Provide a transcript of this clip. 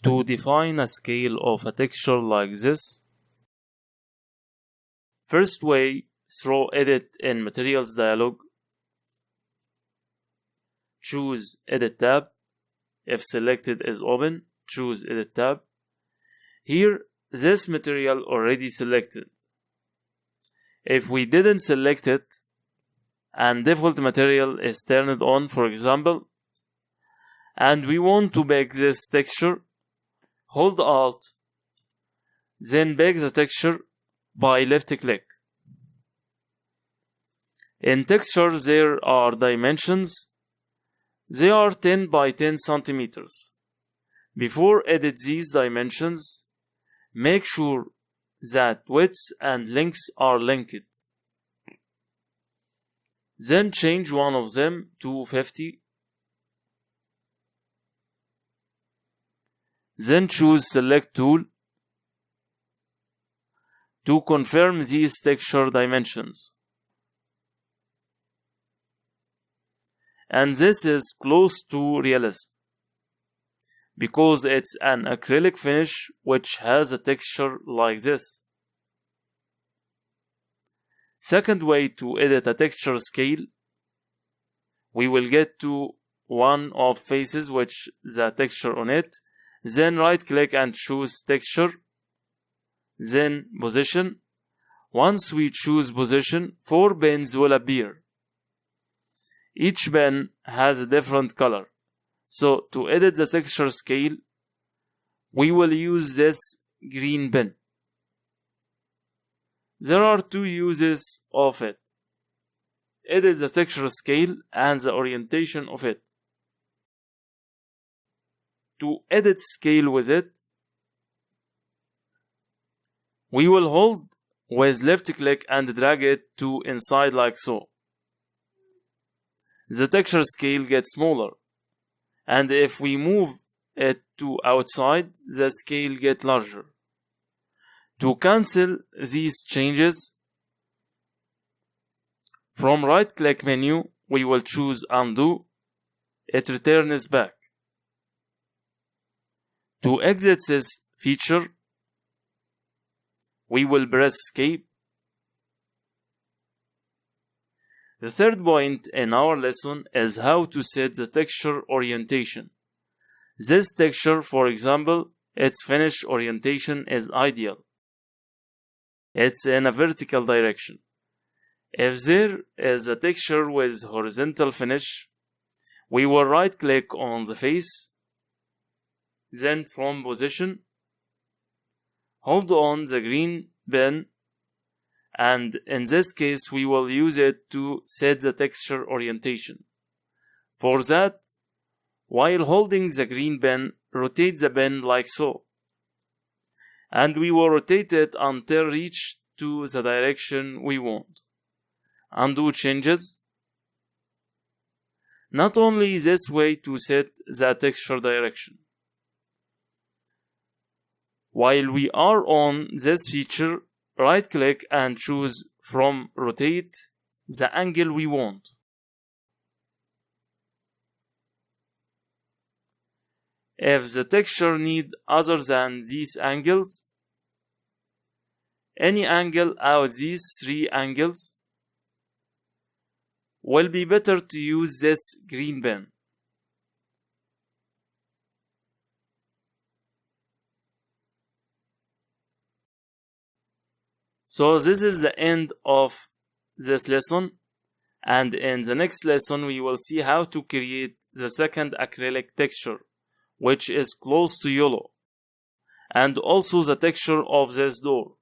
To define a scale of a texture like this, first way, through Edit in Materials dialog, choose Edit tab. If selected is open, choose Edit tab. Here, this material already selected. If we didn't select it, and default material is turned on, for example, and we want to bake this texture, hold Alt, then bake the texture by left click. In texture there are dimensions. They are 10 by 10 centimeters. Before edit these dimensions, make sure that width and length are linked. Then change one of them to 50. Then choose Select Tool to confirm these texture dimensions. And this is close to realism, because it's an acrylic finish which has a texture like this. Second way to edit a texture scale, we will get to one of faces which the texture on it, then right click and choose texture, then position. Once we choose position, 4 bins will appear. Each bin has a different color. So to edit the texture scale, we will use this green bin. There are two uses of it: edit the texture scale and the orientation of it. To edit scale with it, we will hold with left click and drag it to inside like so. The texture scale gets smaller, and if we move it to outside, the scale gets larger. To cancel these changes, from right click menu, we will choose Undo. It returns back. To exit this feature, we will press Escape. The third point in our lesson is how to set the texture orientation. This texture, for example, its finish orientation is ideal. It's in a vertical direction. If there is a texture with horizontal finish, we will right click on the face, then from position, hold on the green bin, and in this case we will use it to set the texture orientation. For that, while holding the green bin, rotate the bin like so, and we will rotate it until reach to the direction we want. Undo changes. Not only this way to set the texture direction. While we are on this feature, right click and choose from rotate the angle we want. If the texture need other than these angles, any angle out these 3 angles, will be better to use this green bin. So this is the end of this lesson, and in the next lesson we will see how to create the second acrylic texture, which is close to yellow, and also the texture of this door.